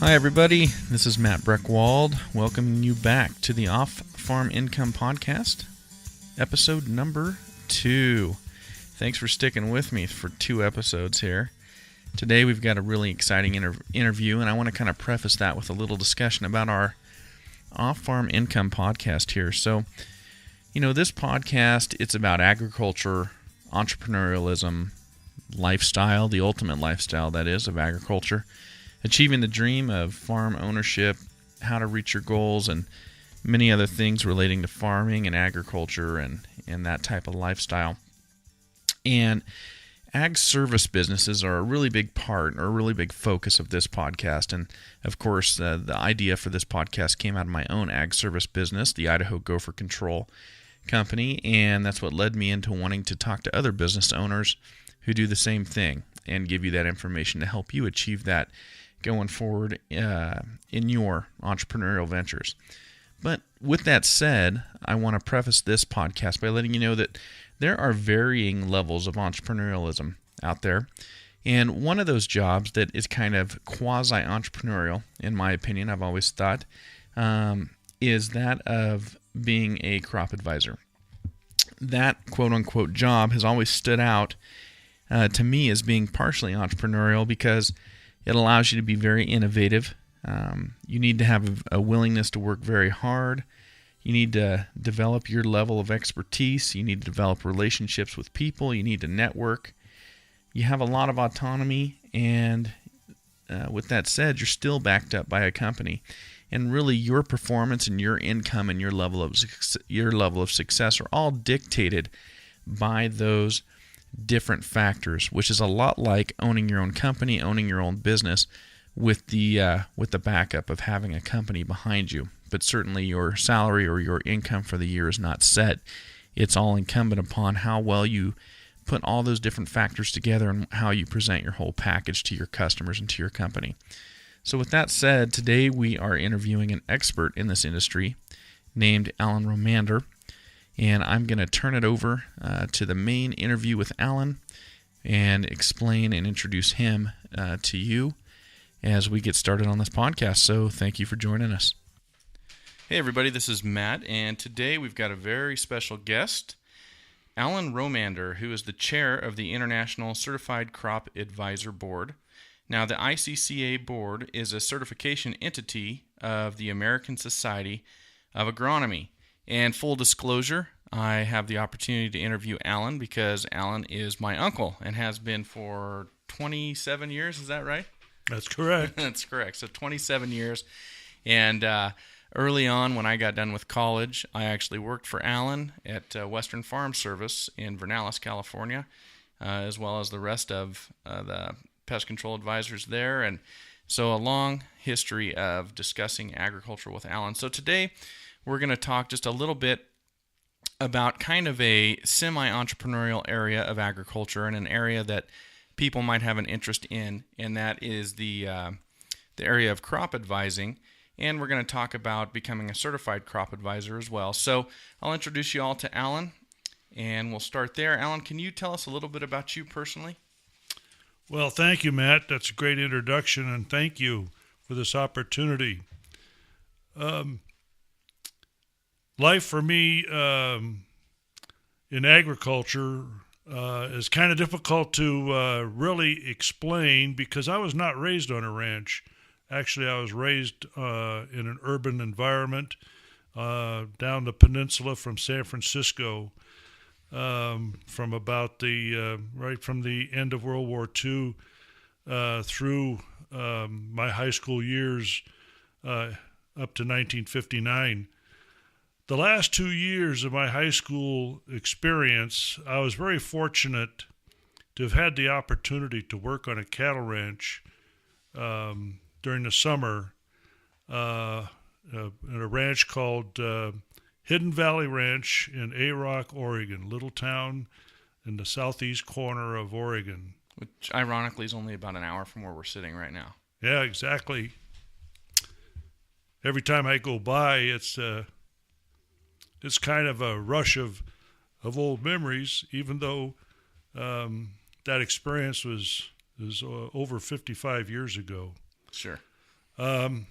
Hi everybody, this is Matt Breckwald, welcoming you back to the Off-Farm Income Podcast, episode number 2. Thanks for sticking with me for 2 episodes here. Today we've got a really exciting interview, and I want to kind of preface that with a little discussion about our Off-Farm Income Podcast here. So, this podcast, it's about agriculture, entrepreneurialism, lifestyle, the ultimate lifestyle, that is, of agriculture. Achieving the dream of farm ownership, how to reach your goals, and many other things relating to farming and agriculture and that type of lifestyle. And ag service businesses are a really big part or a really big focus of this podcast. And of course, the idea for this podcast came out of my own ag service business, the Idaho Gopher Control Company. And that's what led me into wanting to talk to other business owners who do the same thing and give you that information to help you achieve that going forward in your entrepreneurial ventures. But with that said, I want to preface this podcast by letting you know that there are varying levels of entrepreneurialism out there. And one of those jobs that is kind of quasi-entrepreneurial, in my opinion, I've always thought, is that of being a crop advisor. That quote-unquote job has always stood out to me as being partially entrepreneurial because it allows you to be very innovative. You need to have a willingness to work very hard. You need to develop your level of expertise. You need to develop relationships with people. You need to network. You have a lot of autonomy, and with that said, you're still backed up by a company. And really, your performance and your income and your level of success are all dictated by those different factors, which is a lot like owning your own company, owning your own business, with the backup of having a company behind you. But certainly your salary or your income for the year is not set. It's all incumbent upon how well you put all those different factors together and how you present your whole package to your customers and to your company. So with that said, today we are interviewing an expert in this industry named Allan Romander. And I'm going to turn it over to the main interview with Allan and explain and introduce him to you as we get started on this podcast. So thank you for joining us. Hey everybody, this is Matt, and today we've got a very special guest, Allan Romander, who is the chair of the International Certified Crop Advisor Board. Now, the ICCA board is a certification entity of the American Society of Agronomy. And full disclosure, I have the opportunity to interview Allan because Allan is my uncle and has been for 27 years. Is that right? That's correct. That's correct. So 27 years. And early on when I got done with college, I actually worked for Allan at Western Farm Service in Vernalis, California, as well as the rest of the pest control advisors there. And so a long history of discussing agriculture with Allan. So today, we're going to talk just a little bit about kind of a semi-entrepreneurial area of agriculture and an area that people might have an interest in, and that is the area of crop advising. And we're going to talk about becoming a certified crop advisor as well. So I'll introduce you all to Allan, and we'll start there. Allan, can you tell us a little bit about you personally? Well, thank you, Matt. That's a great introduction, and thank you for this opportunity. Life for me in agriculture is kind of difficult to really explain because I was not raised on a ranch. Actually, I was raised in an urban environment down the peninsula from San Francisco from about right from the end of World War II through my high school years up to 1959. The last 2 years of my high school experience, I was very fortunate to have had the opportunity to work on a cattle ranch during the summer at a ranch called Hidden Valley Ranch in A-Rock, Oregon, little town in the southeast corner of Oregon. Which ironically is only about an hour from where we're sitting right now. Yeah, exactly. Every time I go by, it's kind of a rush of old memories, even though that experience was over 55 years ago. Sure. Um,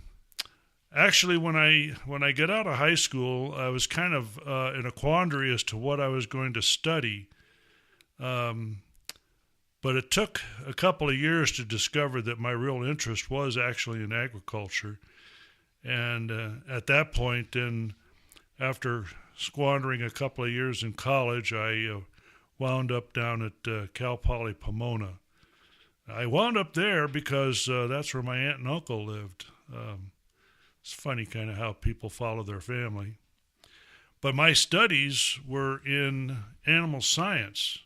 Actually, when I got out of high school, I was kind of in a quandary as to what I was going to study. Um, but it took a couple of years to discover that my real interest was actually in agriculture. And at that point, then after squandering a couple of years in college, I wound up down at Cal Poly Pomona. I wound up there because that's where my aunt and uncle lived. It's funny kind of how people follow their family. But my studies were in animal science,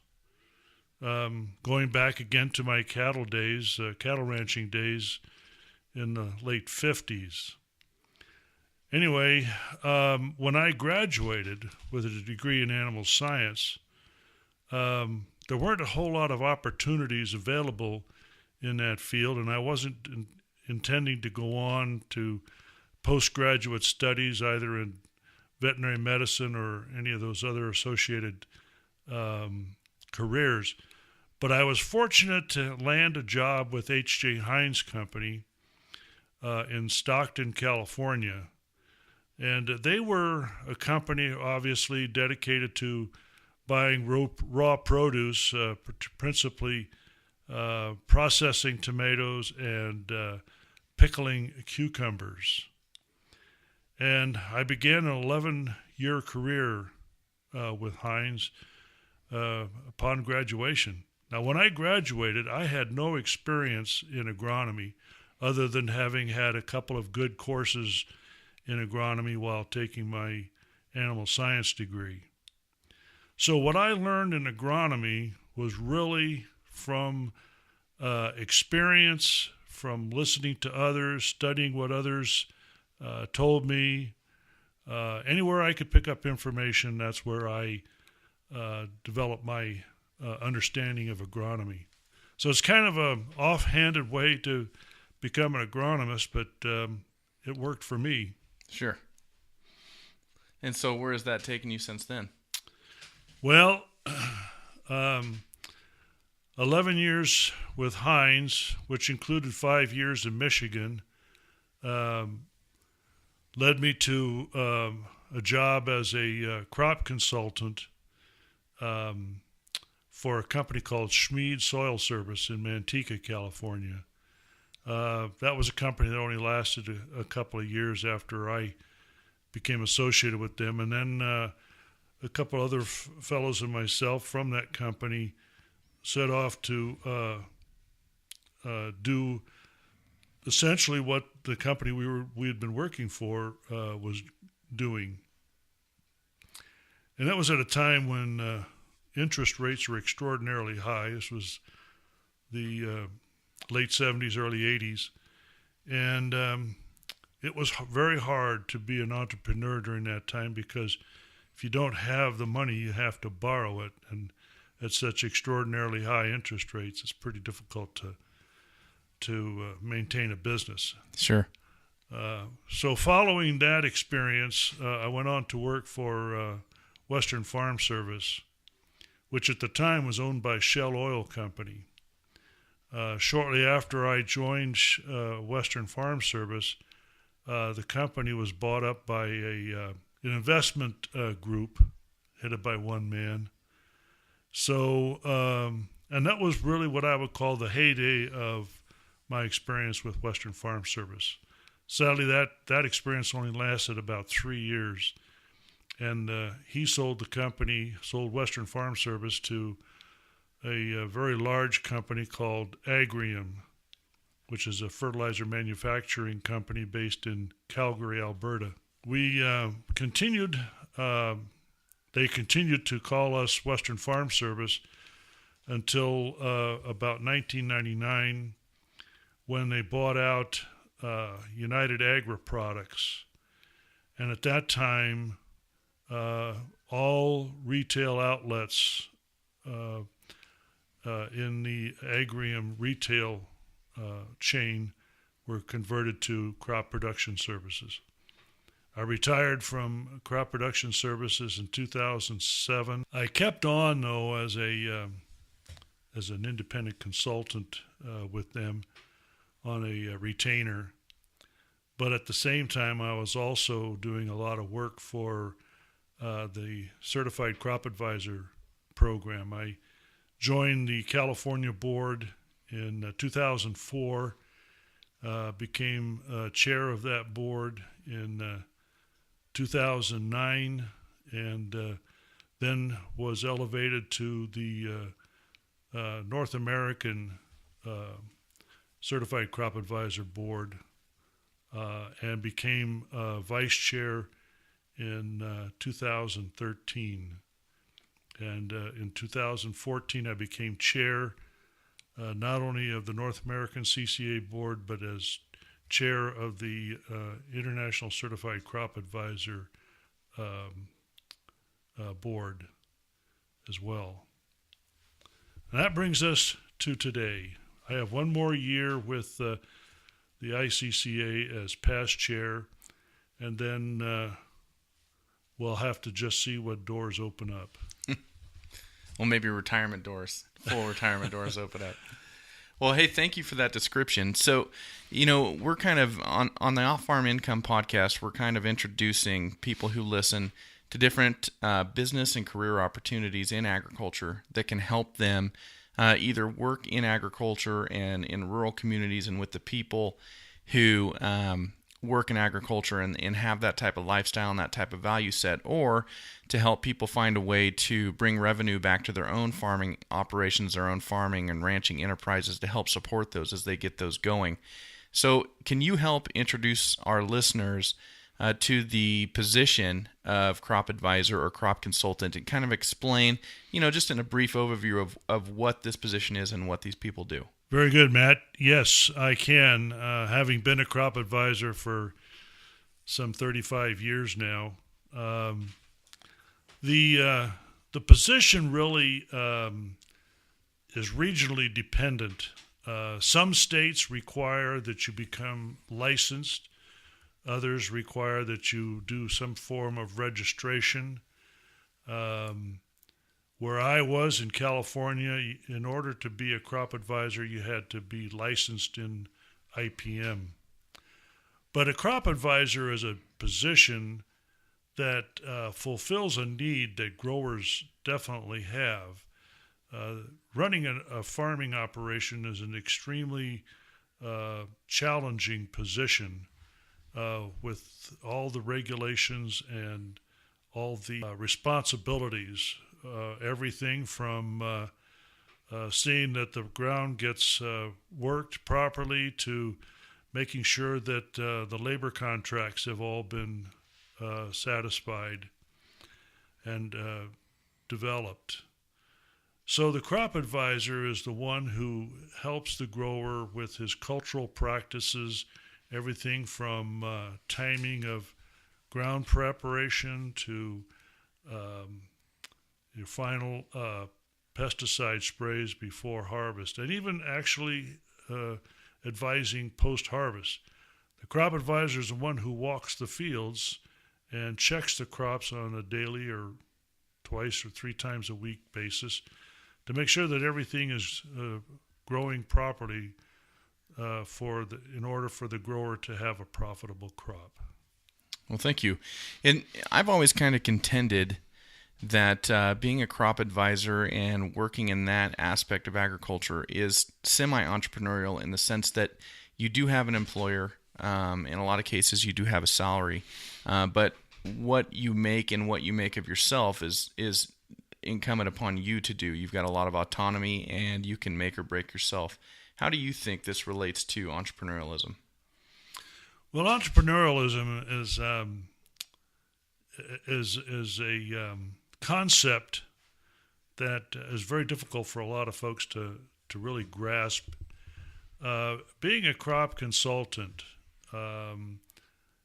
going back again to my cattle days, cattle ranching days in the late 50s. Anyway, when I graduated with a degree in animal science, there weren't a whole lot of opportunities available in that field, and I wasn't intending to go on to postgraduate studies either in veterinary medicine or any of those other associated careers. But I was fortunate to land a job with H.J. Heinz Company in Stockton, California. And they were a company obviously dedicated to buying raw produce, principally processing tomatoes and pickling cucumbers. And I began an 11-year career with Heinz upon graduation. Now, when I graduated, I had no experience in agronomy other than having had a couple of good courses in agronomy while taking my animal science degree. So what I learned in agronomy was really from experience, from listening to others, studying what others told me. Anywhere I could pick up information, that's where I developed my understanding of agronomy. So it's kind of an offhanded way to become an agronomist, but it worked for me. Sure. And so where has that taken you since then? Well, 11 years with Heinz, which included 5 years in Michigan, led me to a job as a crop consultant for a company called Schmid Soil Service in Manteca, California. That was a company that only lasted a couple of years after I became associated with them. And then a couple other fellows and myself from that company set off to do essentially what the company we had been working for was doing. And that was at a time when interest rates were extraordinarily high. This was the late 70s, early 80s. And it was very hard to be an entrepreneur during that time because if you don't have the money, you have to borrow it. And at such extraordinarily high interest rates, it's pretty difficult to maintain a business. Sure. So following that experience, I went on to work for Western Farm Service, which at the time was owned by Shell Oil Company. Shortly after I joined Western Farm Service, the company was bought up by an investment group headed by one man. So, and that was really what I would call the heyday of my experience with Western Farm Service. Sadly, that experience only lasted about 3 years. And he sold Western Farm Service to a very large company called Agrium, which is a fertilizer manufacturing company based in Calgary, Alberta. We continued, they continued to call us Western Farm Service until about 1999 when they bought out United Agri Products. And at that time, all retail outlets in the Agrium retail chain were converted to crop production services. I retired from crop production services in 2007. I kept on, though, as an independent consultant with them on a retainer. But at the same time, I was also doing a lot of work for the Certified Crop Advisor program. I joined the California board in 2004, became chair of that board in 2009, and then was elevated to the North American Certified Crop Advisor board, and became vice chair in 2013. And in 2014, I became chair not only of the North American CCA board, but as chair of the International Certified Crop Advisor board as well. And that brings us to today. I have one more year with the ICCA as past chair, and then we'll have to just see what doors open up. Well, maybe retirement doors, full retirement doors open up. Well, hey, thank you for that description. So, we're kind of, on the Off-Farm Income podcast, we're kind of introducing people who listen to different business and career opportunities in agriculture that can help them either work in agriculture and in rural communities and with the people who work in agriculture and have that type of lifestyle and that type of value set, or to help people find a way to bring revenue back to their own farming operations, their own farming and ranching enterprises, to help support those as they get those going. So can you help introduce our listeners to the position of crop advisor or crop consultant, and kind of explain, just in a brief overview of what this position is and what these people do? Very good, Matt. Yes, I can. Having been a crop advisor for some 35 years now, the position really is regionally dependent. Some states require that you become licensed. Others require that you do some form of registration. Where I was in California, in order to be a crop advisor, you had to be licensed in IPM. But a crop advisor is a position that fulfills a need that growers definitely have. Running a farming operation is an extremely challenging position with all the regulations and all the responsibilities. Everything from seeing that the ground gets worked properly to making sure that the labor contracts have all been satisfied and developed. So the crop advisor is the one who helps the grower with his cultural practices, everything from timing of ground preparation to your final pesticide sprays before harvest, and even actually advising post-harvest. The crop advisor is the one who walks the fields and checks the crops on a daily or twice or three times a week basis to make sure that everything is growing properly in order for the grower to have a profitable crop. Well, thank you. And I've always kind of contended that being a crop advisor and working in that aspect of agriculture is semi-entrepreneurial in the sense that you do have an employer. In a lot of cases, you do have a salary. But what you make and what you make of yourself is incumbent upon you to do. You've got a lot of autonomy, and you can make or break yourself. How do you think this relates to entrepreneurialism? Well, entrepreneurialism is a concept that is very difficult for a lot of folks to really grasp. Being a crop consultant,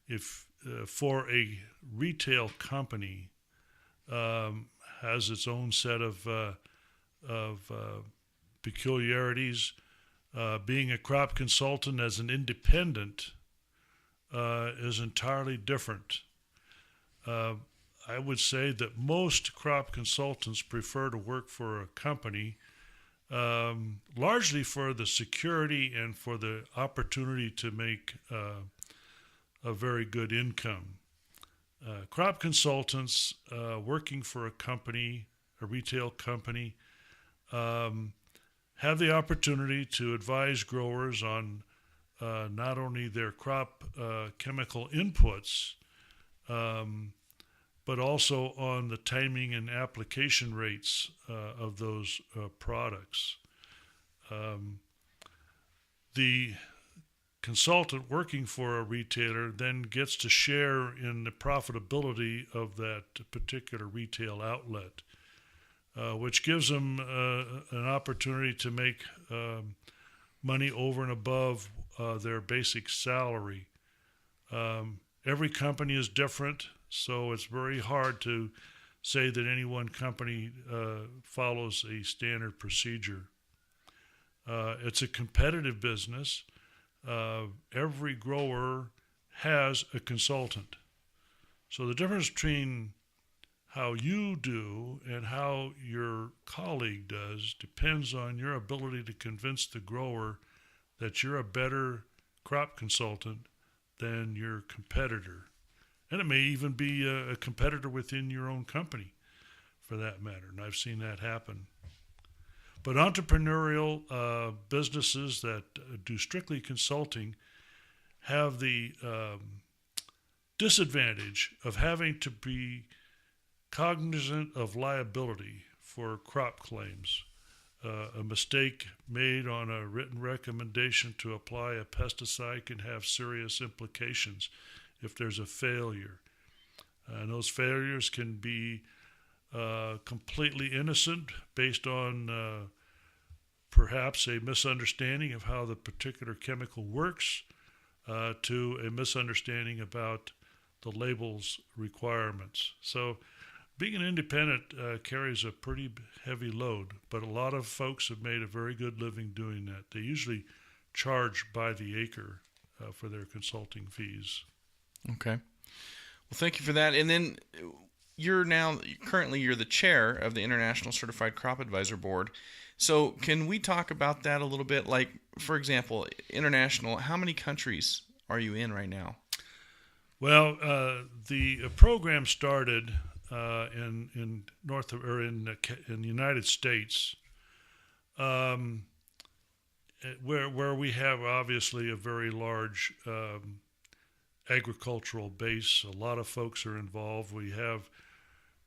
if for a retail company, has its own set of peculiarities. Being a crop consultant as an independent is entirely different. I would say that most crop consultants prefer to work for a company, largely for the security and for the opportunity to make a very good income. Crop consultants working for a company, a retail company, have the opportunity to advise growers on not only their crop chemical inputs, but also on the timing and application rates of those products. The consultant working for a retailer then gets to share in the profitability of that particular retail outlet, which gives them an opportunity to make money over and above their basic salary. Every company is different, so it's very hard to say that any one company follows a standard procedure. It's a competitive business. Every grower has a consultant. So the difference between how you do and how your colleague does depends on your ability to convince the grower that you're a better crop consultant than your competitor. And it may even be a competitor within your own company, for that matter. And I've seen that happen. But entrepreneurial businesses that do strictly consulting have the disadvantage of having to be cognizant of liability for crop claims. A mistake made on a written recommendation to apply a pesticide can have serious implications if there's a failure. And those failures can be completely innocent based on perhaps a misunderstanding of how the particular chemical works to a misunderstanding about the label's requirements. So being an independent carries a pretty heavy load, but a lot of folks have made a very good living doing that. They usually charge by the acre for their consulting fees. Okay. Well, thank you for that. And then you're the chair of the International Certified Crop Advisor Board. So can we talk about that a little bit? Like, for example, international, how many countries are you in right now? Well, the program started in the United States, where we have obviously a very large agricultural base. A lot of folks are involved. We have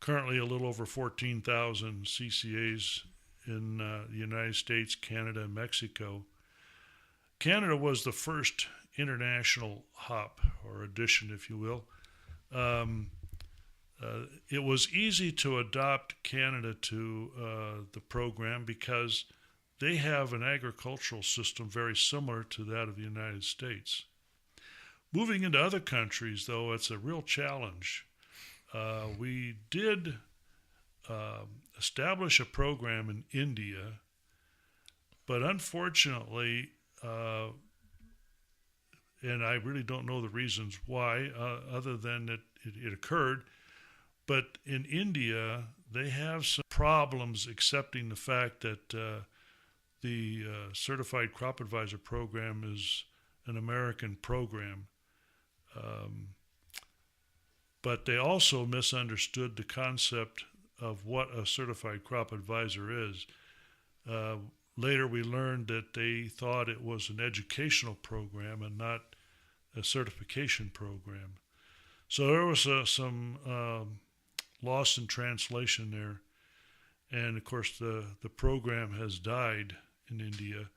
currently a little over 14,000 CCAs in the United States, Canada, and Mexico. Canada was the first international hop, or edition, if you will. It was easy to adopt Canada to the program because they have an agricultural system very similar to that of the United States. Moving into other countries, though, it's a real challenge. We did establish a program in India, but unfortunately, and I really don't know the reasons why, other than that it occurred, but in India, they have some problems accepting the fact that the Certified Crop Advisor program is an American program. But they also misunderstood the concept of what a certified crop advisor is. Later we learned that they thought it was an educational program and not a certification program. So there was some loss in translation there. And of course the program has died in India.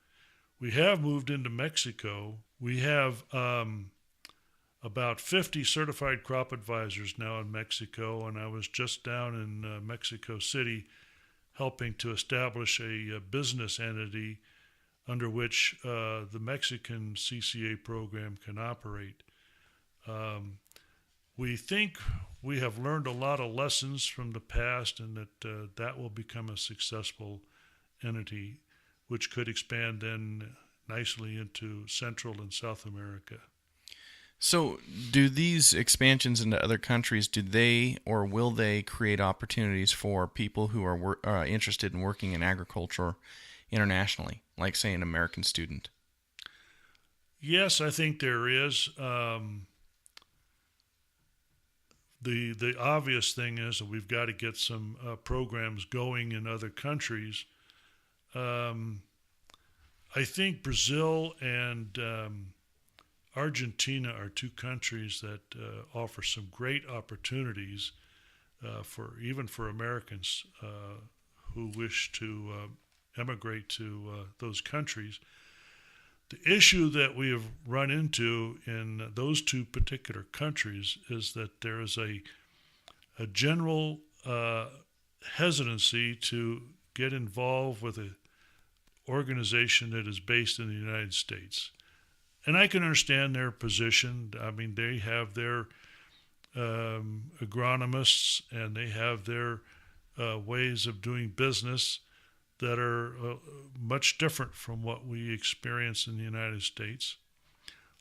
We have moved into Mexico. We have about 50 certified crop advisors now in Mexico, and I was just down in Mexico City helping to establish a business entity under which the Mexican CCA program can operate. We think we have learned a lot of lessons from the past, and that will become a successful entity, which could expand then nicely into Central and South America. So do these expansions into other countries, do they or will they create opportunities for people who are interested in working in agriculture internationally, like, say, an American student? Yes, I think there is. the obvious thing is that we've got to get some programs going in other countries. I think Brazil and Argentina are two countries that offer some great opportunities for Americans who wish to emigrate to those countries. The issue that we have run into in those two particular countries is that there is a general hesitancy to get involved with an organization that is based in the United States. And I can understand their position. I mean, they have their agronomists and they have their ways of doing business that are much different from what we experience in the United States.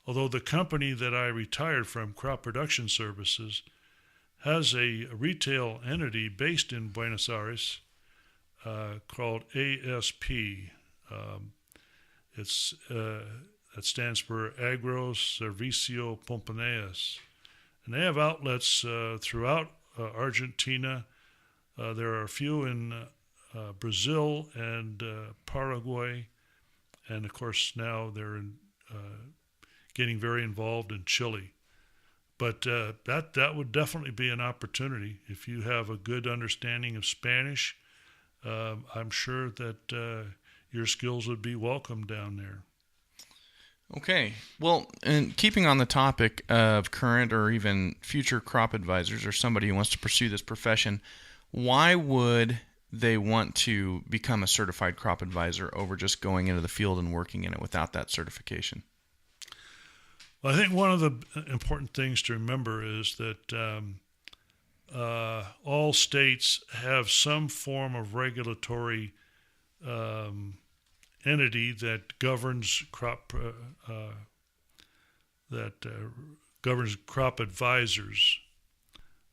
Although the company that I retired from, Crop Production Services, has a retail entity based in Buenos Aires called ASP. That stands for Agro Servicio Pompones. And they have outlets throughout Argentina. There are a few in Brazil and Paraguay. And of course, now they're getting very involved in Chile. But that would definitely be an opportunity. If you have a good understanding of Spanish, I'm sure that your skills would be welcome down there. Okay. Well, and keeping on the topic of current or even future crop advisors or somebody who wants to pursue this profession, why would they want to become a certified crop advisor over just going into the field and working in it without that certification? Well, I think one of the important things to remember is that all states have some form of regulatory entity that governs crop advisors.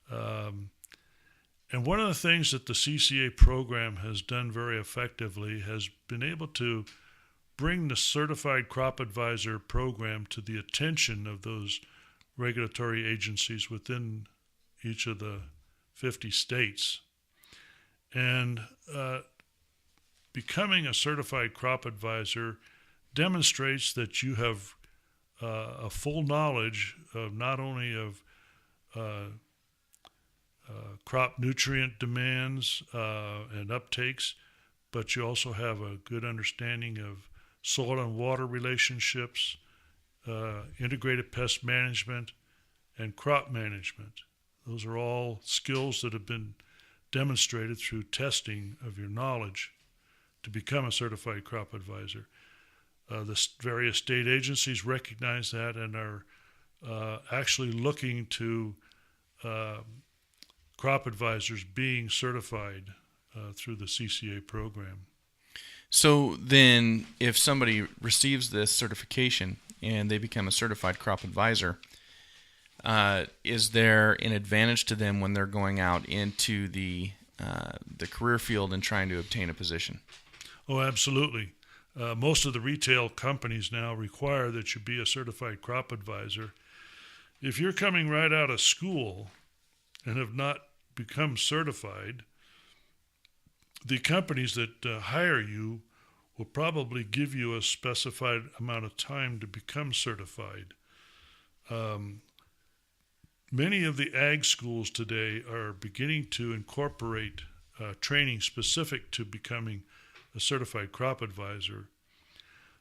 And one of the things that the CCA program has done very effectively has been able to bring the Certified Crop Advisor program to the attention of those regulatory agencies within each of the 50 states. And becoming a certified crop advisor demonstrates that you have a full knowledge of not only of crop nutrient demands and uptakes, but you also have a good understanding of soil and water relationships, integrated pest management, and crop management. Those are all skills that have been demonstrated through testing of your knowledge to become a certified crop advisor. The various state agencies recognize that and are actually looking to crop advisors being certified through the CCA program. So then if somebody receives this certification and they become a certified crop advisor, is there an advantage to them when they're going out into the career field and trying to obtain a position? Oh, absolutely. Most of the retail companies now require that you be a certified crop advisor. If you're coming right out of school and have not become certified, the companies that hire you will probably give you a specified amount of time to become certified. Many of the ag schools today are beginning to incorporate training specific to becoming a certified crop advisor,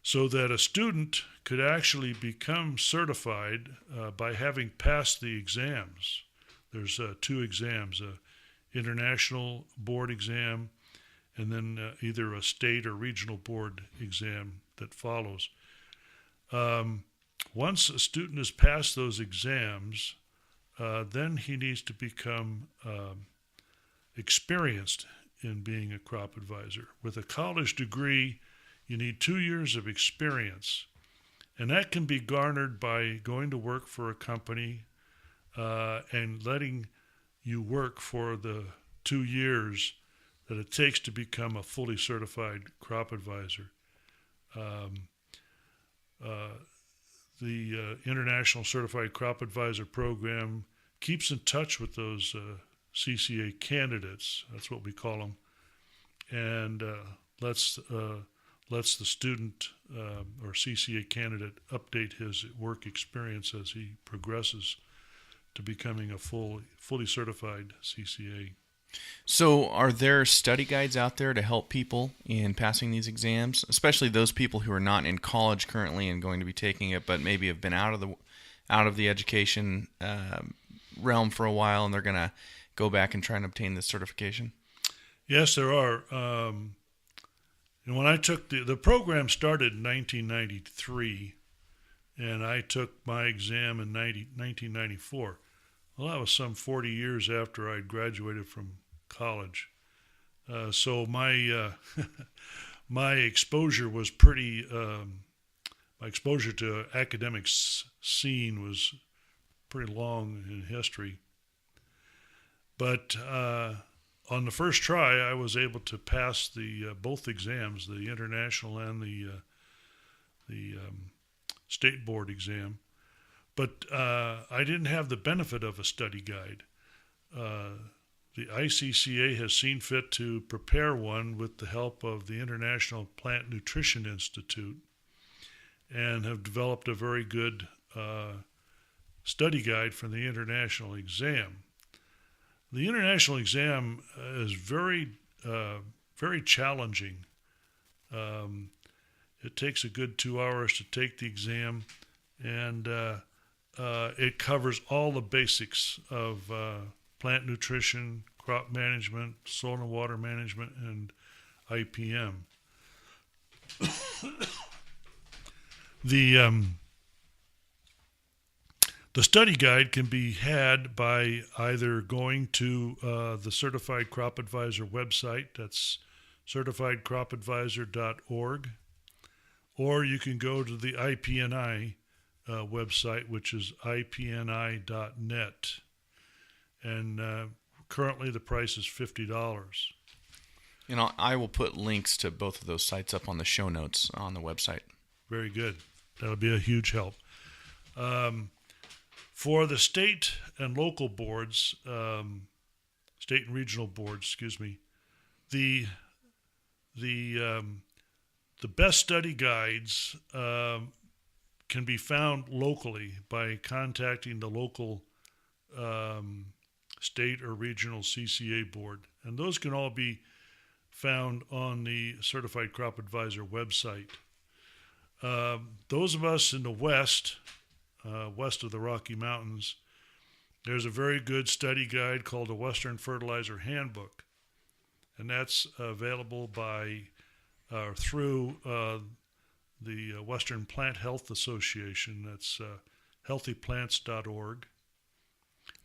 so that a student could actually become certified by having passed the exams. There's two exams, an international board exam and then either a state or regional board exam that follows. Once a student has passed those exams, then he needs to become experienced in being a crop advisor. With a college degree, you need 2 years of experience, and that can be garnered by going to work for a company and letting you work for the 2 years that it takes to become a fully certified crop advisor. The International Certified Crop Advisor Program keeps in touch with those CCA candidates. That's what we call them, and lets the student or CCA candidate update his work experience as he progresses to becoming a fully certified CCA. So are there study guides out there to help people in passing these exams, especially those people who are not in college currently and going to be taking it, but maybe have been out of the education realm for a while, and they're going to go back and try and obtain this certification? Yes, there are. And when I took the program started in 1993, and I took my exam in 1994. Well, that was some 40 years after I'd graduated from college. So my my exposure was pretty. My exposure to academic scene was pretty long in history. But on the first try, I was able to pass the both exams, the international and the state board exam. But I didn't have the benefit of a study guide. The ICCA has seen fit to prepare one with the help of the International Plant Nutrition Institute, and have developed a very good study guide for the international exam. The international exam is very challenging. It takes a good 2 hours to take the exam, and it covers all the basics of plant nutrition, crop management, soil and water management, and IPM. The study guide can be had by either going to the Certified Crop Advisor website, that's certifiedcropadvisor.org, or you can go to the IPNI website, which is ipni.net, and currently the price is $50. And I will put links to both of those sites up on the show notes on the website. Very good. That'll be a huge help. For the state and local boards, state and regional boards, excuse me, the best study guides can be found locally by contacting the local state or regional CCA board, and those can all be found on the Certified Crop Advisor website. Those of us in the west of the Rocky Mountains, there's a very good study guide called the Western Fertilizer Handbook, and that's available through the Western Plant Health Association. That's healthyplants.org,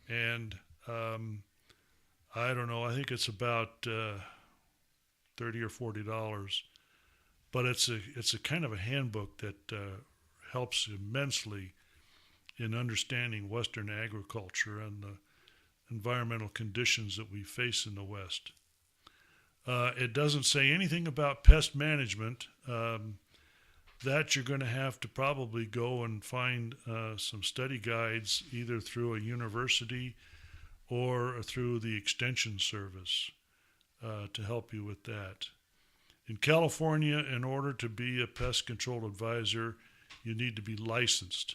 and I don't know, I think it's about $30 or $40, but it's a kind of a handbook that helps immensely in understanding Western agriculture and the environmental conditions that we face in the West. It doesn't say anything about pest management. That you're going to have to probably go and find some study guides either through a university or through the Extension Service to help you with that. In California, in order to be a pest control advisor, you need to be licensed.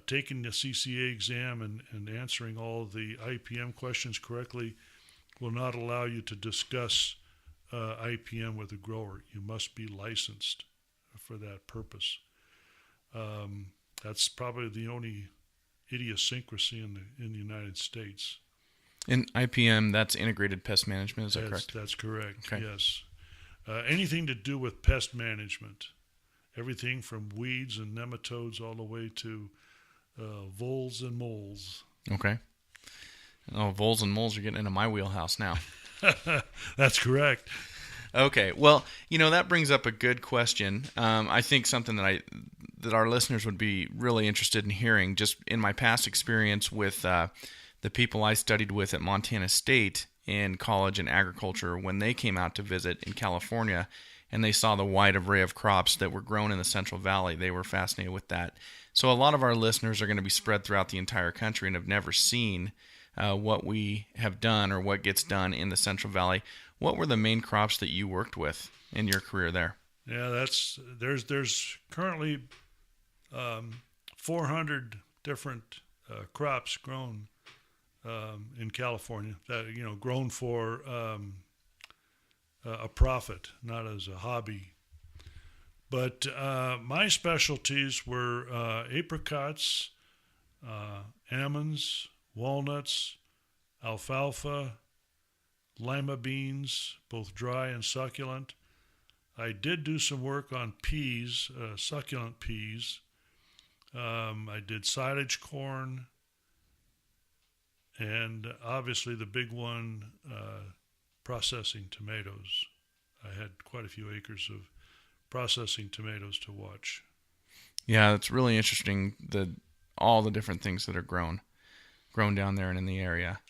Taking the CCA exam and answering all the IPM questions correctly will not allow you to discuss IPM with a grower. You must be licensed for that purpose. That's probably the only idiosyncrasy in the United States. In IPM, that's integrated pest management, is that correct? That's correct, okay. Yes. Anything to do with pest management, everything from weeds and nematodes all the way to voles and moles. Okay. Oh, voles and moles are getting into my wheelhouse now. That's correct. Okay. Well, that brings up a good question. I think something that our listeners would be really interested in hearing, just in my past experience with the people I studied with at Montana State in college and agriculture when they came out to visit in California, and they saw the wide array of crops that were grown in the Central Valley. They were fascinated with that. So a lot of our listeners are going to be spread throughout the entire country and have never seen what we have done or what gets done in the Central Valley. What were the main crops that you worked with in your career there? Yeah, there's currently 400 different crops grown in California that grown for a profit, not as a hobby. But my specialties were apricots, almonds, walnuts, alfalfa, lima beans, both dry and succulent. I did do some work on peas, succulent peas. I did silage corn, and obviously the big one, processing tomatoes. I had quite a few acres of processing tomatoes to watch. Yeah, it's really interesting, all the different things that are grown down there and in the area.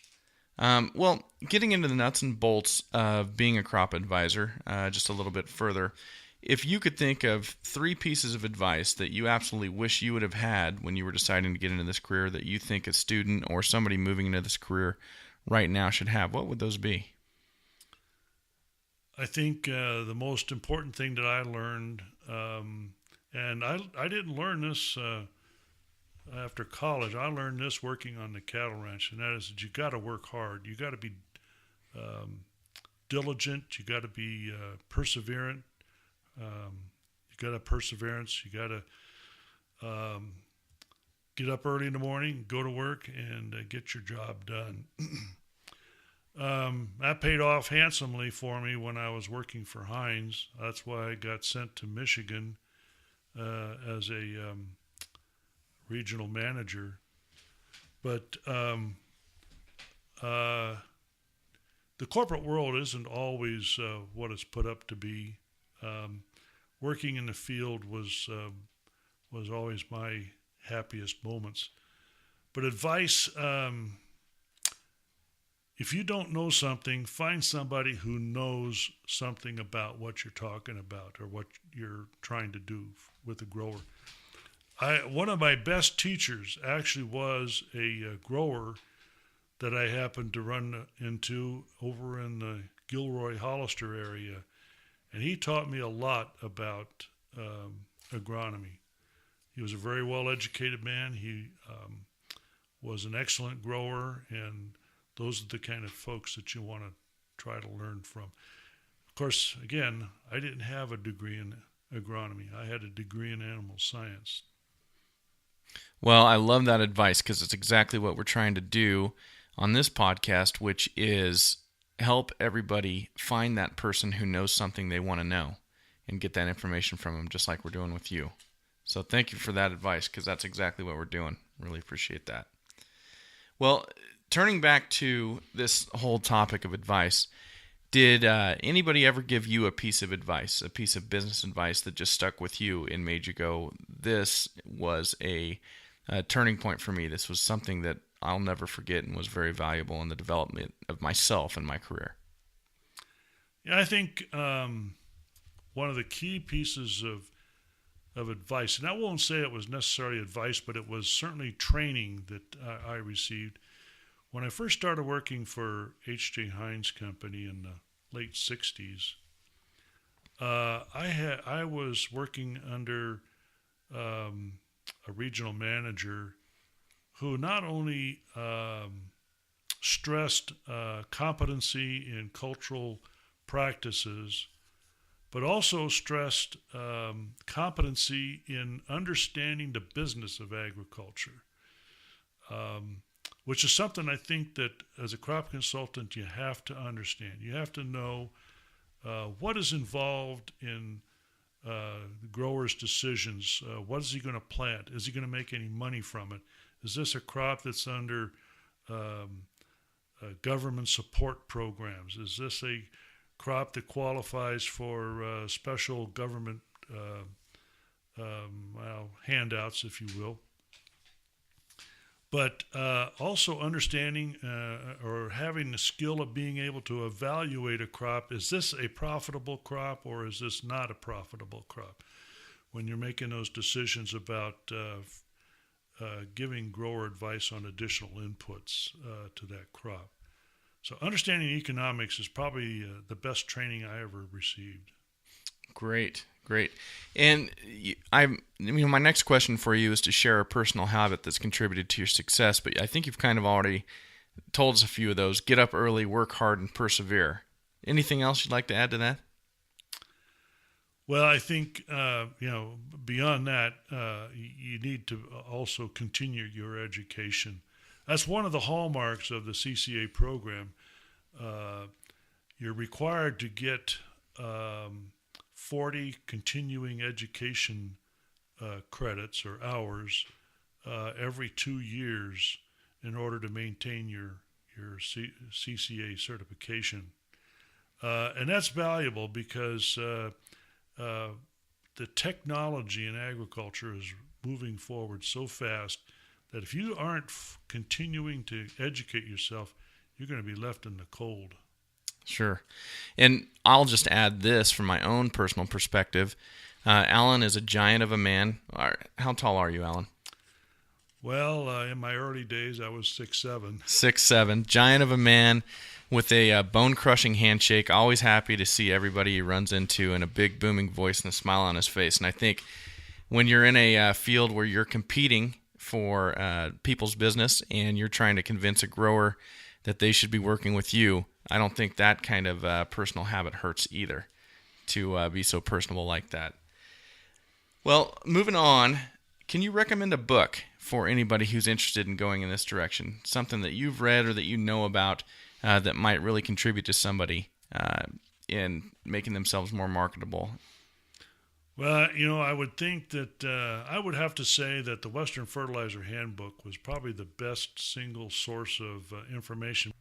Well, getting into the nuts and bolts of being a crop advisor just a little bit further, if you could think of 3 pieces of advice that you absolutely wish you would have had when you were deciding to get into this career that you think a student or somebody moving into this career right now should have, what would those be? I think the most important thing that I learned, and I didn't learn this after college. I learned this working on the cattle ranch, and that is that you got to work hard. You got to be diligent. You got to be perseverant. You got to have perseverance. You got to get up early in the morning, go to work, and get your job done. That paid off handsomely for me when I was working for Heinz. That's why I got sent to Michigan as a regional manager. But the corporate world isn't always what it's put up to be. Working in the field was always my happiest moments. But advice, if you don't know something, find somebody who knows something about what you're talking about or what you're trying to do with a grower. One of my best teachers actually was a grower that I happened to run into over in the Gilroy-Hollister area. And he taught me a lot about agronomy. He was a very well-educated man. He was an excellent grower, and those are the kind of folks that you want to try to learn from. Of course, again, I didn't have a degree in agronomy. I had a degree in animal science. Well, I love that advice because it's exactly what we're trying to do on this podcast, which is help everybody find that person who knows something they want to know and get that information from them, just like we're doing with you. So thank you for that advice because that's exactly what we're doing. Really appreciate that. Well, turning back to this whole topic of advice, did anybody ever give you a piece of advice, a piece of business advice that just stuck with you and made you go, this was a turning point for me. This was something that I'll never forget and was very valuable in the development of myself and my career? Yeah, I think one of the key pieces of advice, and I won't say it was necessarily advice, but it was certainly training that I received. When I first started working for H.J. Heinz Company in the late 60s, I was working under a regional manager who not only stressed competency in cultural practices, but also stressed competency in understanding the business of agriculture, which is something I think that as a crop consultant you have to understand. You have to know what is involved in the grower's decisions. What is he going to plant? Is he going to make any money from it? Is this a crop that's under government support programs? Is this a crop that qualifies for special government handouts, if you will? but also understanding or having the skill of being able to evaluate a crop. Is this a profitable crop or is this not a profitable crop? When you're making those decisions about giving grower advice on additional inputs to that crop. So understanding economics is probably the best training I ever received. Great. And my next question for you is to share a personal habit that's contributed to your success, but I think you've kind of already told us a few of those. Get up early, work hard, and persevere. Anything else you'd like to add to that? Well, I think, beyond that, you need to also continue your education. That's one of the hallmarks of the CCA program. You're required to get 40 continuing education credits or hours every 2 years in order to maintain your CCA certification. And that's valuable because the technology in agriculture is moving forward so fast that if you aren't continuing to educate yourself, you're going to be left in the cold. Sure. And I'll just add this from my own personal perspective. Allan is a giant of a man. How tall are you, Allan? Well, in my early days, I was 6'7". 6'7", giant of a man with a bone-crushing handshake, always happy to see everybody he runs into, and a big booming voice and a smile on his face. And I think when you're in a field where you're competing for people's business and you're trying to convince a grower that they should be working with you, I don't think that kind of personal habit hurts either, to be so personable like that. Well, moving on, can you recommend a book for anybody who's interested in going in this direction? Something that you've read or that you know about that might really contribute to somebody in making themselves more marketable? Well, I would think that I would have to say that the Western Fertilizer Handbook was probably the best single source of information.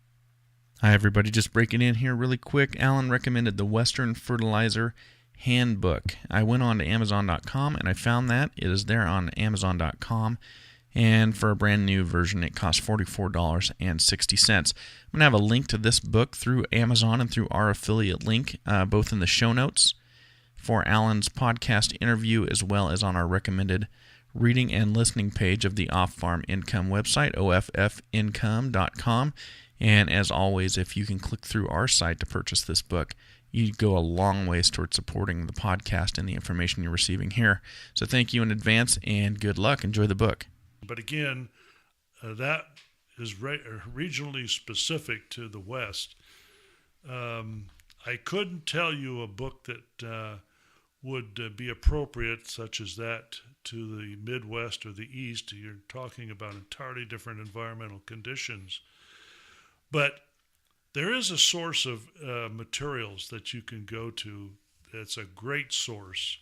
Hi, everybody. Just breaking in here really quick. Allan recommended the Western Fertilizer Handbook. I went on to Amazon.com and I found that. It is there on Amazon.com. And for a brand new version, it costs $44.60. I'm going to have a link to this book through Amazon and through our affiliate link, both in the show notes for Allan's podcast interview, as well as on our recommended reading and listening page of the Off-Farm Income website, offincome.com. And as always, if you can click through our site to purchase this book, you go a long ways towards supporting the podcast and the information you're receiving here. So thank you in advance, and good luck. Enjoy the book. But again, that is regionally specific to the West. I couldn't tell you a book that would be appropriate, such as that, to the Midwest or the East. You're talking about entirely different environmental conditions. But there is a source of materials that you can go to that's a great source.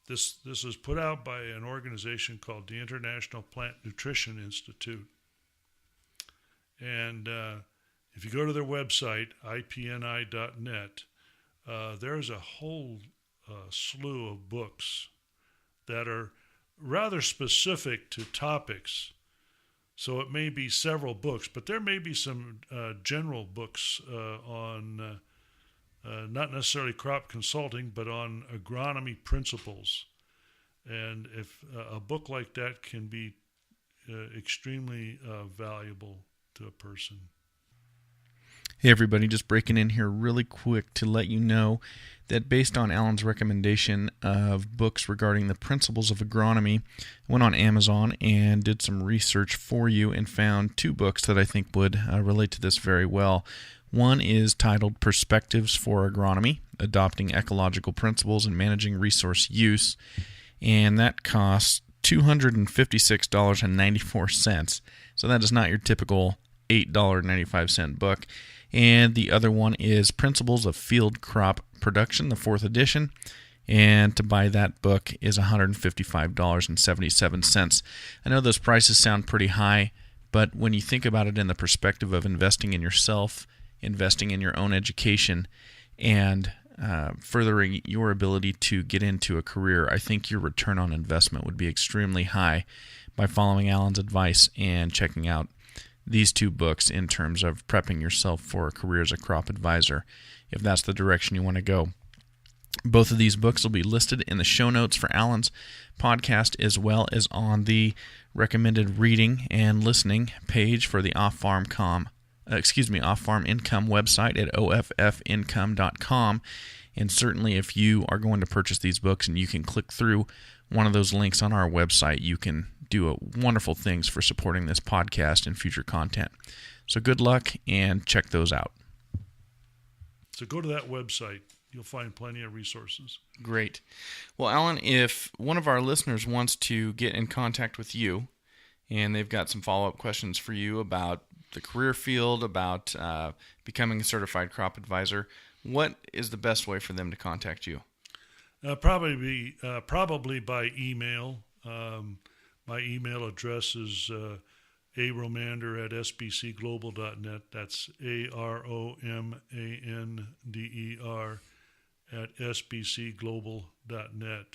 This is put out by an organization called the International Plant Nutrition Institute. And if you go to their website, ipni.net, there's a whole slew of books that are rather specific to topics. So it may be several books, but there may be some general books on not necessarily crop consulting, but on agronomy principles. And if a book like that can be extremely valuable to a person. Hey everybody, just breaking in here really quick to let you know that based on Allan's recommendation of books regarding the principles of agronomy, I went on Amazon and did some research for you and found two books that I think would relate to this very well. One is titled Perspectives for Agronomy, Adopting Ecological Principles and Managing Resource Use, and that costs $256.94. So that is not your typical $8.95 book. And the other one is Principles of Field Crop Production, the 4th edition. And to buy that book is $155.77. I know those prices sound pretty high, but when you think about it in the perspective of investing in yourself, investing in your own education, and furthering your ability to get into a career, I think your return on investment would be extremely high by following Allan's advice and checking out these two books in terms of prepping yourself for a career as a crop advisor, if that's the direction you want to go. Both of these books will be listed in the show notes for Allan's podcast, as well as on the recommended reading and listening page for the Off-Farm Income website at offincome.com. And certainly if you are going to purchase these books and you can click through one of those links on our website, you can do wonderful things for supporting this podcast and future content. So good luck and check those out. So go to that website. You'll find plenty of resources. Great. Well, Allan, if one of our listeners wants to get in contact with you and they've got some follow-up questions for you about the career field, about becoming a certified crop advisor, what is the best way for them to contact you? Probably by email. My email address is aromander@sbcglobal.net. That's AROMANDER at sbcglobal.net.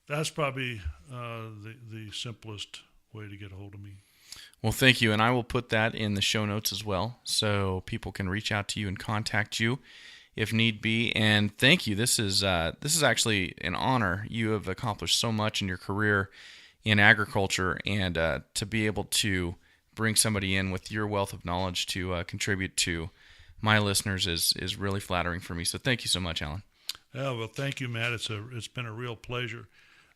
That's probably the simplest way to get a hold of me. Well, thank you, and I will put that in the show notes as well, so people can reach out to you and contact you if need be. And thank you. This is actually an honor. You have accomplished so much in your career in agriculture, and to be able to bring somebody in with your wealth of knowledge to contribute to my listeners is really flattering for me. So thank you so much, Allan. Yeah, well, thank you, Matt. It's been a real pleasure.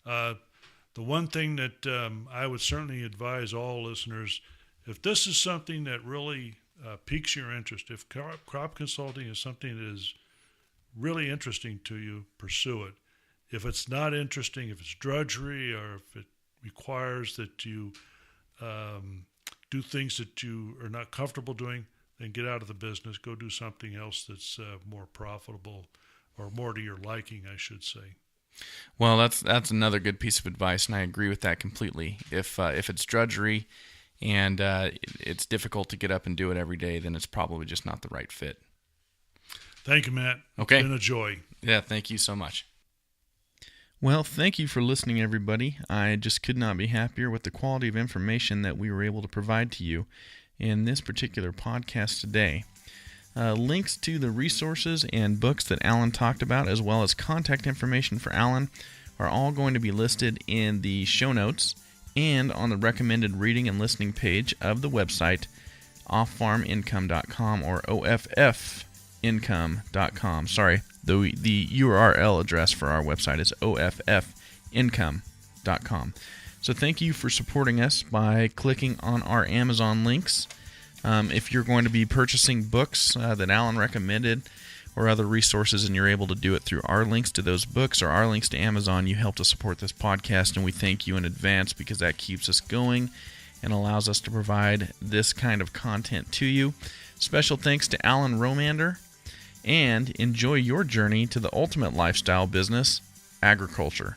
The one thing that I would certainly advise all listeners, if this is something that really piques your interest, if crop consulting is something that is really interesting to you, pursue it. If it's not interesting, if it's drudgery, or if it requires that you do things that you are not comfortable doing, then get out of the business. Go do something else that's more profitable, or more to your liking, I should say. Well, that's another good piece of advice, and I agree with that completely. If it's drudgery and it's difficult to get up and do it every day, then it's probably just not the right fit. Thank you, Matt. Okay. It's been a joy. Yeah, thank you so much. Well, thank you for listening, everybody. I just could not be happier with the quality of information that we were able to provide to you in this particular podcast today. Links to the resources and books that Allan talked about, as well as contact information for Allan, are all going to be listed in the show notes and on the recommended reading and listening page of the website, offfarmincome.com or offincome.com. Sorry, the URL address for our website is offincome.com. So thank you for supporting us by clicking on our Amazon links. If you're going to be purchasing books that Allan recommended or other resources and you're able to do it through our links to those books or our links to Amazon, you help to support this podcast, and we thank you in advance because that keeps us going and allows us to provide this kind of content to you. Special thanks to Allan Romander, and enjoy your journey to the ultimate lifestyle business, agriculture.